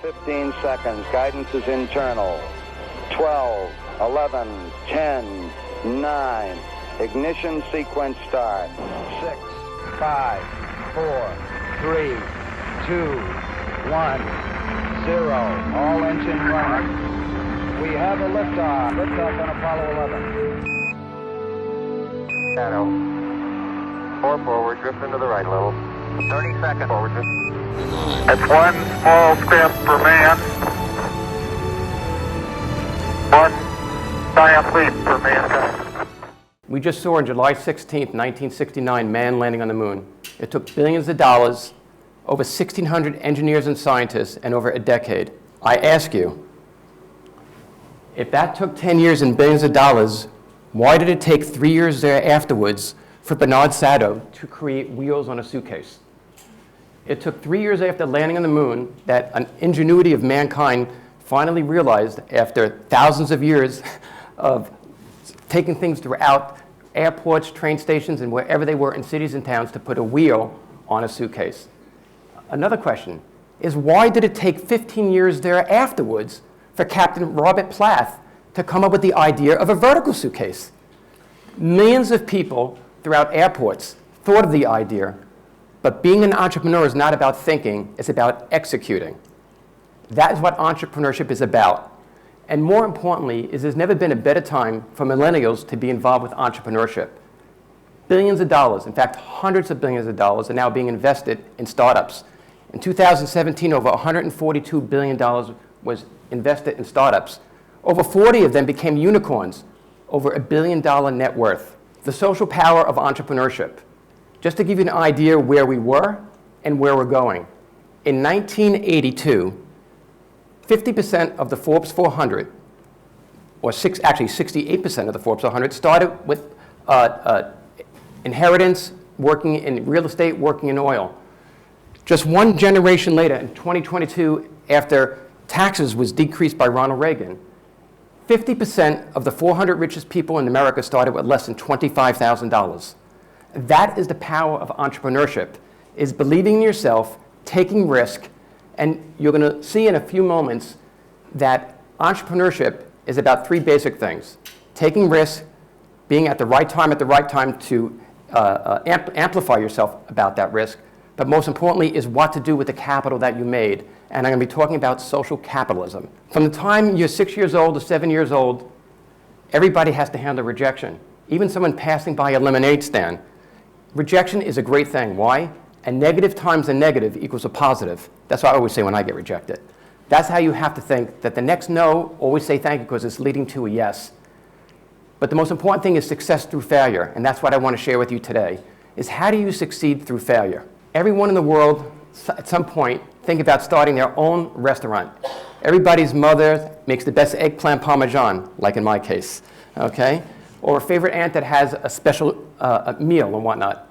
15 seconds. Guidance is internal. 12, 11, 10, 9. Ignition sequence start. 6, 5, 4, 3, 2, 1, 0. All engine running. We have a liftoff. Liftoff on Apollo 11. Shadow. 4 forward, drift into the right a little. 30 seconds forward, drift. That's one small step for man. One giant leap for mankind. We just saw on July 16th, 1969, man landing on the moon. It took billions of dollars, over 1,600 engineers and scientists, and over a decade. I ask you, if that took 10 years and billions of dollars, why did it take 3 years there afterwards for Bernard Sato to create wheels on a suitcase? It took 3 years after landing on the moon that an ingenuity of mankind finally realized, after thousands of years of taking things throughout airports, train stations, and wherever they were in cities and towns, to put a wheel on a suitcase. Another question is, why did it take 15 years there afterwards for Captain Robert Plath to come up with the idea of a vertical suitcase? Millions of people throughout airports thought of the idea, but being an entrepreneur is not about thinking, it's about executing. That is what entrepreneurship is about. And more importantly, there's never been a better time for millennials to be involved with entrepreneurship. Billions of dollars, in fact, hundreds of billions of dollars, are now being invested in startups. In 2017, over $142 billion was invested in startups. Over 40 of them became unicorns, over $1 billion net worth. The social power of entrepreneurship. Just to give you an idea where we were and where we're going. In 1982, 50% of the Forbes 400, or actually 68% of the Forbes 400, started with inheritance, working in real estate, working in oil. Just one generation later, in 2022, after taxes was decreased by Ronald Reagan, 50% of the 400 richest people in America started with less than $25,000. That is the power of entrepreneurship, is believing in yourself, taking risk, and you're going to see in a few moments that entrepreneurship is about 3 basic things. Taking risks, being at the right time to amplify yourself about that risk, but most importantly is what to do with the capital that you made. And I'm going to be talking about social capitalism. From the time you're 6 years old to 7 years old, everybody has to handle rejection. Even someone passing by a lemonade stand. Rejection is a great thing. Why? A negative times a negative equals a positive. That's what I always say when I get rejected. That's how you have to think, that the next no, always say thank you because it's leading to a yes. But the most important thing is success through failure, and that's what I want to share with you today, is how do you succeed through failure? Everyone in the world, at some point, think about starting their own restaurant. Everybody's mother makes the best eggplant parmesan, like in my case, okay? Or a favorite aunt that has a special meal and whatnot.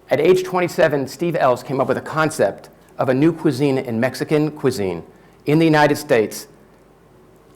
At age 27, Steve Ells came up with a concept of a new cuisine in Mexican cuisine in the United States.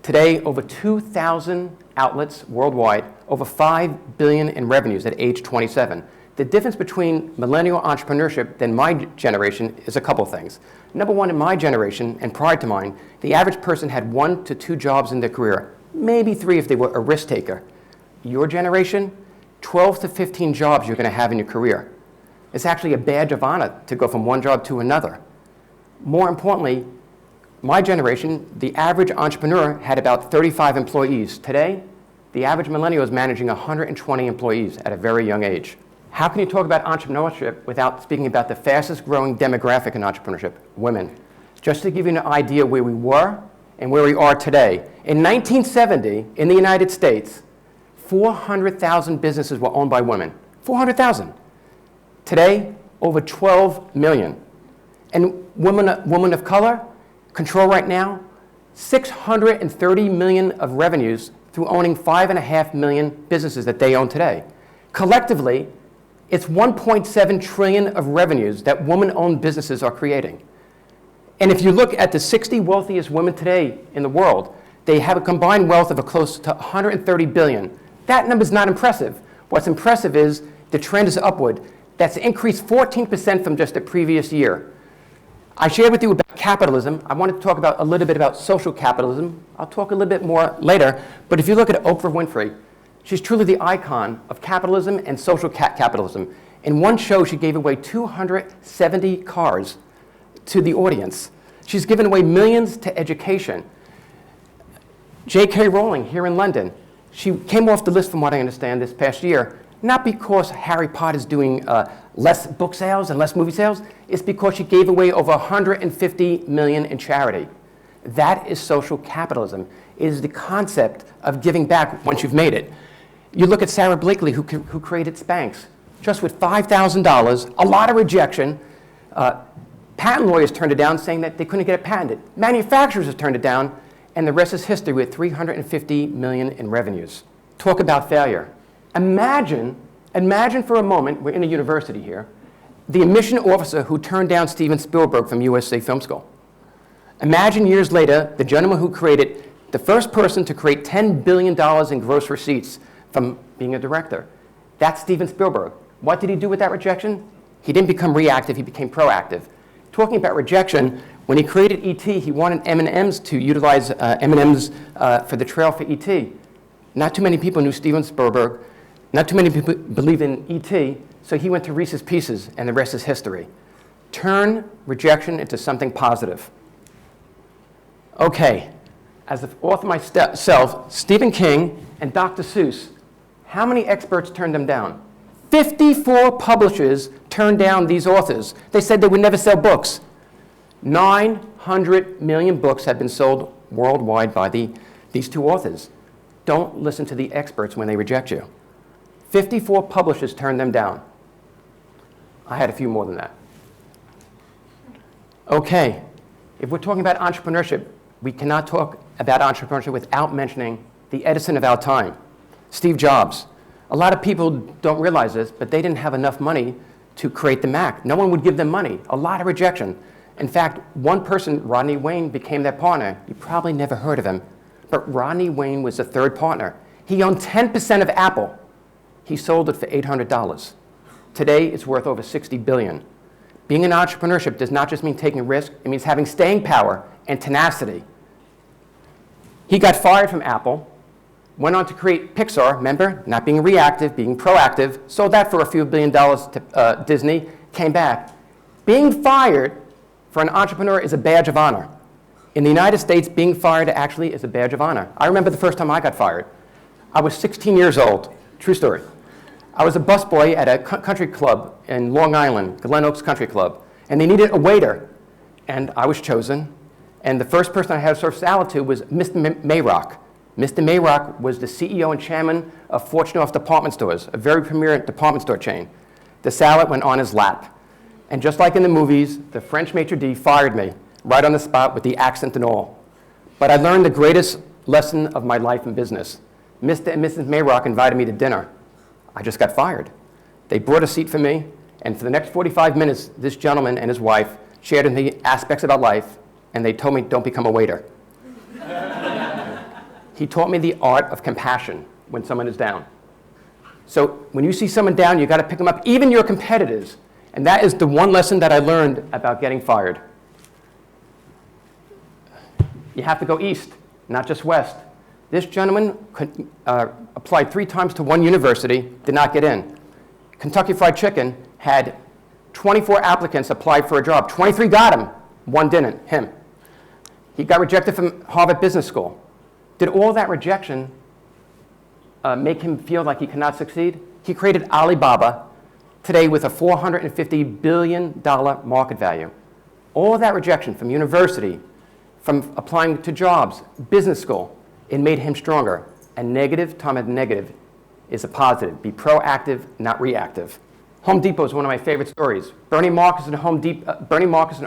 Today, over 2,000 outlets worldwide, over $5 billion in revenues at age 27. The difference between millennial entrepreneurship than my generation is a couple things. Number one, in my generation, and prior to mine, the average person had 1 to 2 jobs in their career, maybe 3 if they were a risk taker. Your generation, 12 to 15 jobs you're going to have in your career. It's actually a badge of honor to go from one job to another. More importantly, my generation, the average entrepreneur had about 35 employees. Today, the average millennial is managing 120 employees at a very young age. How can you talk about entrepreneurship without speaking about the fastest growing demographic in entrepreneurship, women? Just to give you an idea where we were and where we are today. In 1970, in the United States, 400,000 businesses were owned by women. 400,000. Today, over 12 million. And women of color control right now 630 million of revenues through owning 5.5 million businesses that they own today. Collectively, it's 1.7 trillion of revenues that women-owned businesses are creating. And if you look at the 60 wealthiest women today in the world, they have a combined wealth of close to 130 billion. That number is not impressive. What's impressive is the trend is upward. That's increased 14% from just the previous year. I shared with you about capitalism. I wanted to talk about a little bit about social capitalism. I'll talk a little bit more later. But if you look at Oprah Winfrey, she's truly the icon of capitalism and social capitalism. In one show, she gave away 270 cars to the audience. She's given away millions to education. J.K. Rowling here in London, she came off the list from what I understand this past year, not because Harry Potter's doing less book sales and less movie sales, it's because she gave away over $150 million in charity. That is social capitalism. It is the concept of giving back once you've made it. You look at Sarah Blakely, who created Spanx, just with $5,000, a lot of rejection. Patent lawyers turned it down, saying that they couldn't get it patented. Manufacturers have turned it down, and the rest is history with $350 million in revenues. Talk about failure. Imagine for a moment, we're in a university here, the admission officer who turned down Steven Spielberg from USA Film School. Imagine years later, the gentleman who created the first person to create $10 billion in gross receipts from being a director. That's Steven Spielberg. What did he do with that rejection? He didn't become reactive, he became proactive. Talking about rejection, when he created E.T., he wanted M&Ms to utilize M&Ms for the trail for E.T. Not too many people knew Steven Spielberg. Not too many people believe in E.T., so he went to Reese's Pieces, and the rest is history. Turn rejection into something positive. Okay, as the author myself, Stephen King and Dr. Seuss, how many experts turned them down? 54 publishers turned down these authors. They said they would never sell books. 900 million books have been sold worldwide by these two authors. Don't listen to the experts when they reject you. 54 publishers turned them down. I had a few more than that. Okay, if we're talking about entrepreneurship, we cannot talk about entrepreneurship without mentioning the Edison of our time, Steve Jobs. A lot of people don't realize this, but they didn't have enough money to create the Mac. No one would give them money, a lot of rejection. In fact, one person, Rodney Wayne, became their partner. You probably never heard of him, but Rodney Wayne was the third partner. He owned 10% of Apple. He sold it for $800. Today, it's worth over $60 billion. Being in entrepreneurship does not just mean taking a risk, it means having staying power and tenacity. He got fired from Apple, went on to create Pixar, remember, not being reactive, being proactive, sold that for a few $1 billion to Disney, came back. Being fired for an entrepreneur is a badge of honor. In the United States, being fired actually is a badge of honor. I remember the first time I got fired. I was 16 years old. True story. I was a busboy at a country club in Long Island, Glen Oaks Country Club, and they needed a waiter, and I was chosen. And the first person I had to serve salad to was Mr. Mayrock. Mr. Mayrock was the CEO and chairman of Fortune Department Stores, a very premier department store chain. The salad went on his lap. And just like in the movies, the French maitre d' fired me right on the spot with the accent and all. But I learned the greatest lesson of my life in business. Mr. and Mrs. Mayrock invited me to dinner. I just got fired. They brought a seat for me, and for the next 45 minutes, this gentleman and his wife shared in the aspects about life, and they told me, don't become a waiter. He taught me the art of compassion when someone is down. So when you see someone down, you got to pick them up, even your competitors. And that is the one lesson that I learned about getting fired. You have to go east, not just west. This gentleman applied 3 times to one university, did not get in. Kentucky Fried Chicken had 24 applicants apply for a job. 23 got him, 1 didn't, him. He got rejected from Harvard Business School. Did all that rejection make him feel like he could not succeed? He created Alibaba today with a $450 billion market value. All that rejection from university, from applying to jobs, business school, it made him stronger. And negative times negative is a positive. Be proactive, not reactive. Home Depot is one of my favorite stories. Bernie Marcus and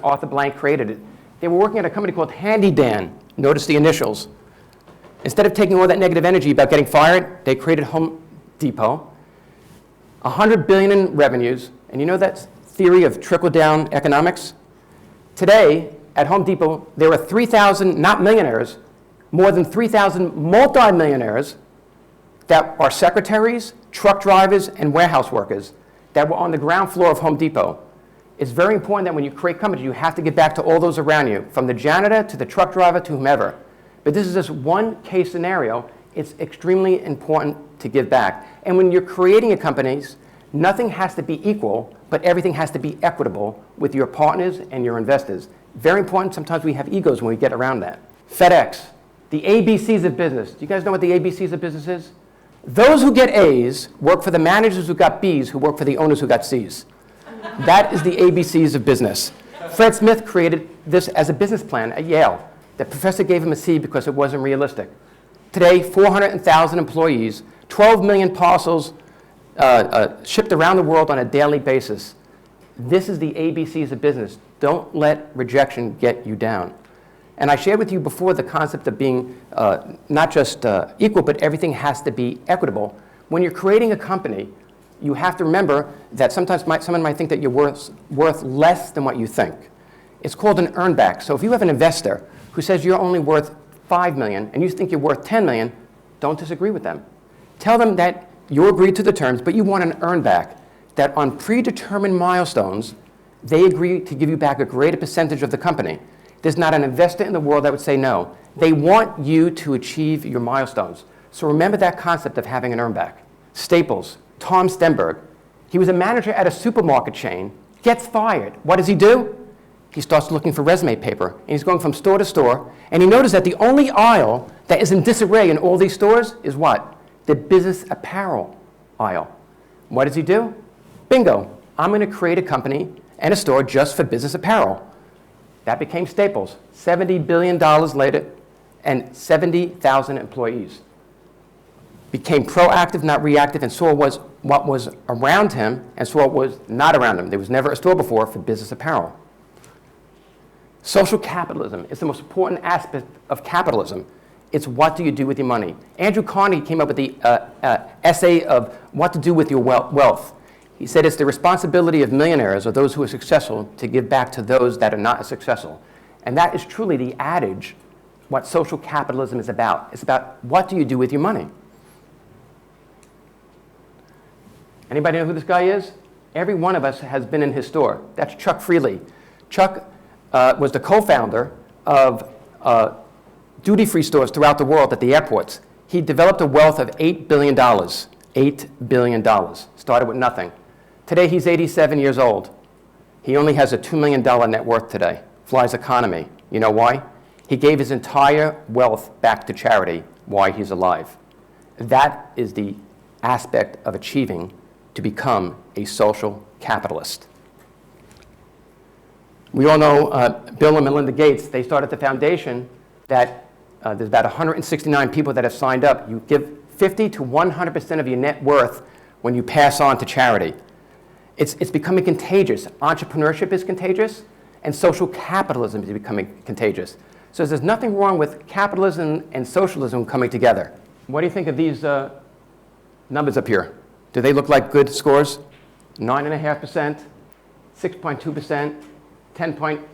Arthur Blank created it. They were working at a company called Handy Dan. Notice the initials. Instead of taking all that negative energy about getting fired, they created Home Depot. $100 billion in revenues. And you know that theory of trickle-down economics? Today, at Home Depot, there are 3,000, not millionaires, more than 3,000 multi-millionaires that are secretaries, truck drivers, and warehouse workers that were on the ground floor of Home Depot. It's very important that when you create companies, you have to give back to all those around you, from the janitor to the truck driver to whomever. But this is just one case scenario. It's extremely important to give back. And when you're creating a company, nothing has to be equal, but everything has to be equitable with your partners and your investors. Very important. Sometimes we have egos when we get around that. FedEx, the ABCs of business. Do you guys know what the ABCs of business is? Those who get A's work for the managers who got B's, who work for the owners who got C's. That is the ABCs of business. Fred Smith created this as a business plan at Yale. The professor gave him a C because it wasn't realistic. Today, 400,000 employees, 12 million parcels shipped around the world on a daily basis. This is the ABCs of business. Don't let rejection get you down. And I shared with you before the concept of being not just equal, but everything has to be equitable. When you're creating a company, you have to remember that sometimes someone might think that you're worth less than what you think. It's called an earn back. So if you have an investor who says you're only worth $5 million and you think you're worth $10 million, don't disagree with them. Tell them that you agreed to the terms, but you want an earn back, that on predetermined milestones, they agree to give you back a greater percentage of the company. There's not an investor in the world that would say no. They want you to achieve your milestones. So remember that concept of having an earn back. Staples, Tom Stenberg, he was a manager at a supermarket chain, gets fired. What does he do? He starts looking for resume paper, and he's going from store to store, and he noticed that the only aisle that is in disarray in all these stores is what? The business apparel aisle. What does he do? Bingo, I'm going to create a company and a store just for business apparel. That became Staples, $70 billion later, and 70,000 employees. Became proactive, not reactive, and saw what was around him and saw what was not around him. There was never a store before for business apparel. Social capitalism is the most important aspect of capitalism. It's what do you do with your money. Andrew Carnegie came up with the essay of what to do with your wealth. He said it's the responsibility of millionaires or those who are successful to give back to those that are not as successful. And that is truly the adage, what social capitalism is about. It's about what do you do with your money. Anybody know who this guy is? Every one of us has been in his store. That's Chuck Freely. Chuck was the co-founder of duty-free stores throughout the world at the airports. He developed a wealth of $8 billion. $8 billion. Started with nothing. Today, he's 87 years old. He only has a $2 million net worth today. Flies economy. You know why? He gave his entire wealth back to charity while he's alive. That is the aspect of achieving to become a social capitalist. We all know Bill and Melinda Gates. They started the foundation that there's about 169 people that have signed up. You give 50 to 100% of your net worth when you pass on to charity. It's becoming contagious. Entrepreneurship is contagious, and social capitalism is becoming contagious. So there's nothing wrong with capitalism and socialism coming together. What do you think of these numbers up here? Do they look like good scores? 9.5%, 6.2%, 10.9%,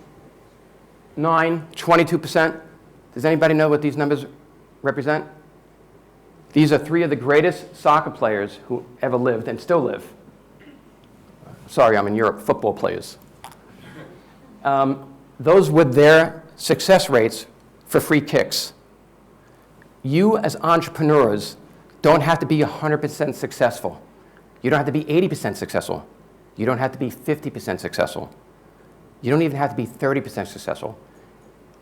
22%. Does anybody know what these numbers represent? These are three of the greatest soccer players who ever lived and still live. Sorry, I'm in Europe, football players. Those were their success rates for free kicks. You as entrepreneurs don't have to be 100% successful. You don't have to be 80% successful. You don't have to be 50% successful. You don't even have to be 30% successful.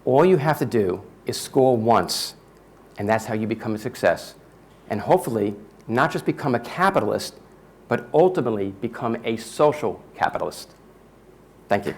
All you have to do is score once, and that's how you become a success. And hopefully, not just become a capitalist, but ultimately become a social capitalist. Thank you.